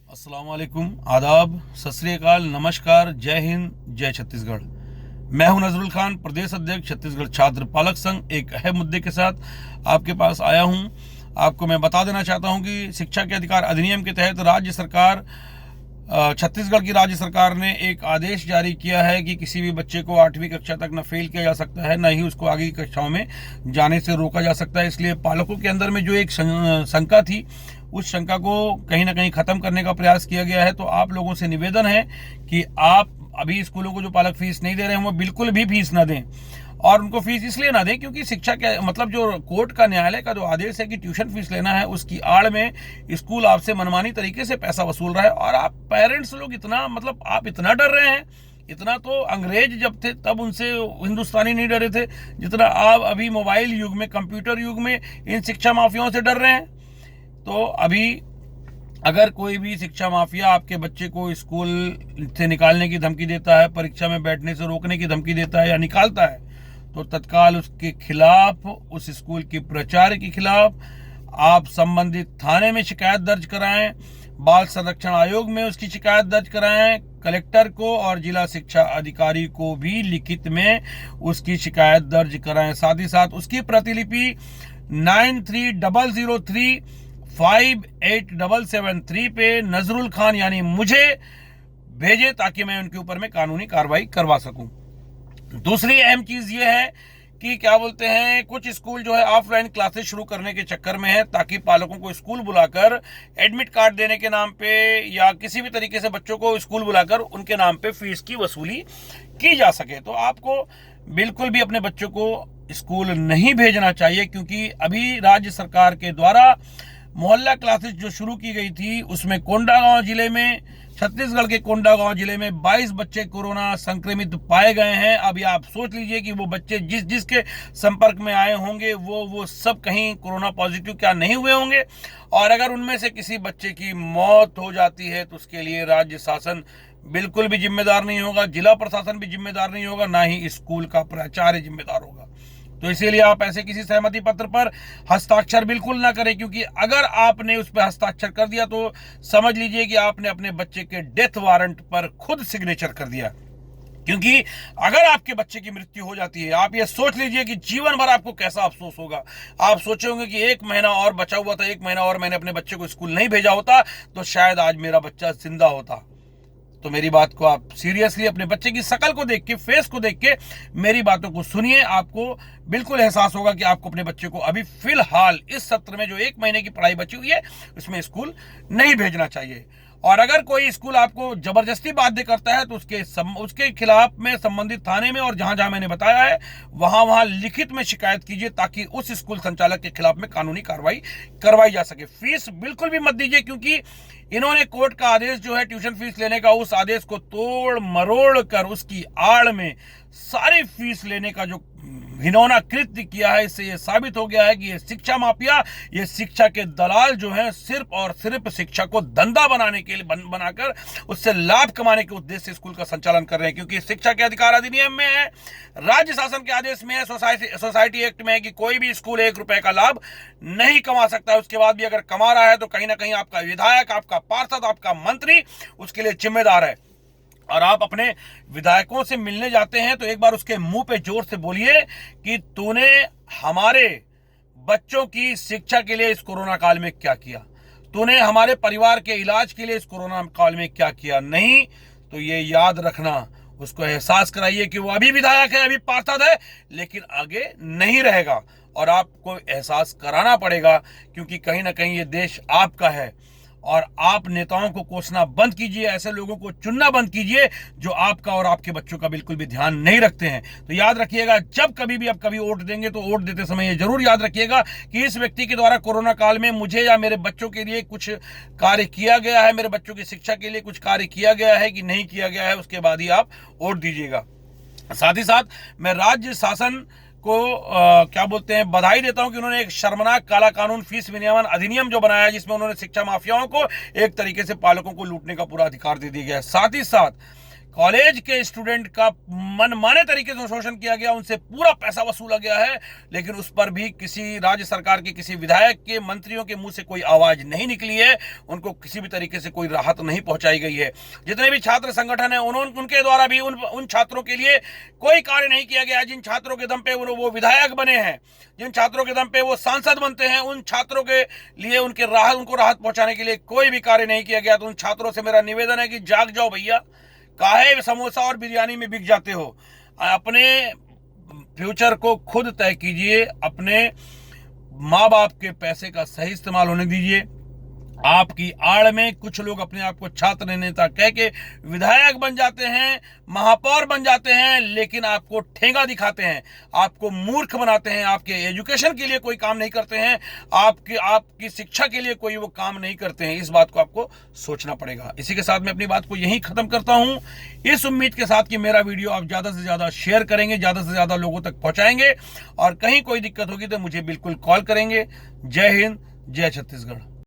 अस्सलाम वालेकुम, आदाब, सत श्री अकाल, नमस्कार, जय हिंद, जय छत्तीसगढ़। मैं हूं नजरुल खान, प्रदेश अध्यक्ष छत्तीसगढ़ छात्र पालक संघ। एक अहम मुद्दे के साथ आपके पास आया हूं। आपको मैं बता देना चाहता हूं कि शिक्षा के अधिकार अधिनियम के तहत राज्य सरकार, छत्तीसगढ़ की राज्य सरकार ने एक आदेश जारी किया है कि किसी भी बच्चे को 8वीं कक्षा तक न फेल किया जा सकता है, न ही उसको आगे की कक्षाओं में जाने से रोका जा सकता है। इसलिए पालकों के अंदर में जो एक शंका थी, उस शंका को कहीं ना कहीं खत्म करने का प्रयास किया गया है। तो आप लोगों से निवेदन है कि आप अभी स्कूलों को जो पालक फीस नहीं दे रहे हैं वो बिल्कुल भी फीस ना दें। और उनको फीस इसलिए ना दें क्योंकि शिक्षा के मतलब जो कोर्ट का, न्यायालय का जो आदेश है कि ट्यूशन फीस लेना है, उसकी आड़ में स्कूल आपसे मनमानी तरीके से पैसा वसूल रहा है। और आप पेरेंट्स लोग इतना आप इतना डर रहे हैं, इतना तो अंग्रेज जब थे तब उनसे हिंदुस्तानी नहीं डरे थे जितना आप अभी मोबाइल युग में, कंप्यूटर युग में इन शिक्षा माफियाओं से डर रहे हैं। तो अभी अगर कोई भी शिक्षा माफिया आपके बच्चे को स्कूल से निकालने की धमकी देता है, परीक्षा में बैठने से रोकने की धमकी देता है या निकालता है, तो तत्काल उसके खिलाफ, उस स्कूल की प्राचार्य के खिलाफ आप संबंधित थाने में शिकायत दर्ज कराएं, बाल संरक्षण आयोग में उसकी शिकायत दर्ज कराएं, कलेक्टर को और जिला शिक्षा अधिकारी को भी लिखित में उसकी शिकायत दर्ज कराएं। साथ ही साथ उसकी प्रतिलिपि 9300358773 पे नजरुल खान यानी मुझे भेजे ताकि मैं उनके ऊपर में कानूनी कार्रवाई करवा सकूं। दूसरी अहम चीज ये है कि क्या बोलते हैं, कुछ स्कूल जो है ऑफलाइन क्लासेस शुरू करने के चक्कर में है ताकि पालकों को स्कूल बुलाकर एडमिट कार्ड देने के नाम पे या किसी भी तरीके से बच्चों को स्कूल बुलाकर उनके नाम पे फीस की वसूली की जा सके। तो आपको बिल्कुल भी अपने बच्चों को स्कूल नहीं भेजना चाहिए, क्योंकि अभी राज्य सरकार के द्वारा मोहल्ला क्लासेस जो शुरू की गई थी उसमें कोंडागांव जिले में, छत्तीसगढ़ के कोंडागांव जिले में 22 बच्चे कोरोना संक्रमित पाए गए हैं। अभी आप सोच लीजिए कि वो बच्चे जिसके संपर्क में आए होंगे वो सब कहीं कोरोना पॉजिटिव क्या नहीं हुए होंगे। और अगर उनमें से किसी बच्चे की मौत हो जाती है तो उसके लिए राज्य शासन बिल्कुल भी जिम्मेदार नहीं होगा, जिला प्रशासन भी जिम्मेदार नहीं होगा, ना ही स्कूल का प्राचार्य जिम्मेदार होगा। तो इसीलिए आप ऐसे किसी सहमति पत्र पर हस्ताक्षर बिल्कुल ना करें, क्योंकि अगर आपने उस पर हस्ताक्षर कर दिया तो समझ लीजिए कि आपने अपने बच्चे के डेथ वारंट पर खुद सिग्नेचर कर दिया। क्योंकि अगर आपके बच्चे की मृत्यु हो जाती है, आप ये सोच लीजिए कि जीवन भर आपको कैसा अफसोस होगा। आप सोचेंगे कि एक महीना और बचा हुआ था, एक महीना और मैंने अपने बच्चे को स्कूल नहीं भेजा होता तो शायद आज मेरा बच्चा जिंदा होता। तो मेरी बात को आप सीरियसली, अपने बच्चे की शकल को देख के, फेस को देख के मेरी बातों को सुनिए। आपको बिल्कुल एहसास होगा कि आपको अपने बच्चे को अभी फिलहाल इस सत्र में जो 1 महीने की पढ़ाई बची हुई है उसमें स्कूल नहीं भेजना चाहिए। और अगर कोई स्कूल आपको जबरदस्ती बाध्य करता है तो उसके खिलाफ में संबंधित थाने में, और जहां जहां मैंने बताया है वहां लिखित में शिकायत कीजिए ताकि उस स्कूल संचालक के खिलाफ में कानूनी कार्रवाई करवाई जा सके। फीस बिल्कुल भी मत दीजिए, क्योंकि इन्होंने कोर्ट का आदेश जो है ट्यूशन फीस लेने का, उस आदेश को तोड़ मरोड़ कर उसकी आड़ में सारी फीस लेने का जो घिनौना कृत्य किया है, इससे यह साबित हो गया है कि ये शिक्षा माफिया, ये शिक्षा के दलाल जो हैं सिर्फ और सिर्फ शिक्षा को धंधा बनाने के लिए बनाकर उससे लाभ कमाने के उद्देश्य से स्कूल का संचालन कर रहे हैं। क्योंकि शिक्षा के अधिकार अधिनियम में है, राज्य शासन के आदेश में है, सोसाइटी एक्ट में है कि कोई भी स्कूल 1 रुपए का लाभ नहीं कमा सकता है। उसके बाद भी अगर कमा रहा है तो कहीं ना कहीं आपका विधायक, आपका पार्षद, आपका मंत्री उसके लिए जिम्मेदार है। और आप अपने विधायकों से मिलने जाते हैं तो एक बार उसके मुंह पे जोर से बोलिए कि तूने हमारे बच्चों की शिक्षा के लिए इस कोरोना काल में क्या किया, तूने हमारे परिवार के इलाज के लिए इस कोरोना काल में क्या किया। नहीं तो ये याद रखना, उसको एहसास कराइए कि वो अभी विधायक है, अभी पार्षद है, लेकिन आगे नहीं रहेगा। और आपको एहसास कराना पड़ेगा, क्योंकि कहीं ना कहीं ये देश आपका है। और आप नेताओं को कोसना बंद कीजिए, ऐसे लोगों को चुनना बंद कीजिए जो आपका और आपके बच्चों का बिल्कुल भी ध्यान नहीं रखते हैं। तो याद रखिएगा, जब कभी भी आप कभी वोट देंगे तो वोट देते समय ये जरूर याद रखिएगा कि इस व्यक्ति के द्वारा कोरोना काल में मुझे या मेरे बच्चों के लिए कुछ कार्य किया गया है, मेरे बच्चों की शिक्षा के लिए कुछ कार्य किया गया है कि नहीं किया गया है, उसके बाद ही आप वोट दीजिएगा। साथ ही साथ मैं राज्य शासन को क्या बोलते हैं, बधाई देता हूं कि उन्होंने एक शर्मनाक काला कानून फीस विनियमन अधिनियम जो बनाया है, जिसमें उन्होंने शिक्षा माफियाओं को एक तरीके से पालकों को लूटने का पूरा अधिकार दे दिया गया है। साथ ही साथ कॉलेज के स्टूडेंट का मनमाने तरीके से शोषण किया गया, उनसे पूरा पैसा वसूला गया है, लेकिन उस पर भी किसी राज्य सरकार के किसी विधायक के मंत्रियों के मुंह से कोई आवाज नहीं निकली है, उनको किसी भी तरीके से कोई राहत नहीं पहुंचाई गई है। जितने भी छात्र संगठन है उनके द्वारा भी उन छात्रों के लिए कोई कार्य नहीं किया गया। जिन छात्रों के दम पे वो विधायक बने हैं, जिन छात्रों के दम पे वो सांसद बनते हैं, उन छात्रों के लिए उनको राहत पहुंचाने के लिए कोई भी कार्य नहीं किया गया। तो उन छात्रों से मेरा निवेदन है कि जाग जाओ भैया, काहे समोसा और बिरयानी में बिक जाते हो। अपने फ्यूचर को खुद तय कीजिए, अपने माँ बाप के पैसे का सही इस्तेमाल होने दीजिए। आपकी आड़ में कुछ लोग अपने आप को छात्र नेता कह के विधायक बन जाते हैं, महापौर बन जाते हैं, लेकिन आपको ठेंगा दिखाते हैं, आपको मूर्ख बनाते हैं, आपके एजुकेशन के लिए कोई काम नहीं करते हैं, आपकी शिक्षा के लिए कोई वो काम नहीं करते हैं। इस बात को आपको सोचना पड़ेगा। इसी के साथ मैं अपनी बात को यहीं खत्म करता हूं, इस उम्मीद के साथ कि मेरा वीडियो आप ज्यादा से ज्यादा शेयर करेंगे, ज्यादा से ज्यादा लोगों तक पहुंचाएंगे, और कहीं कोई दिक्कत होगी तो मुझे बिल्कुल कॉल करेंगे। जय हिंद, जय छत्तीसगढ़।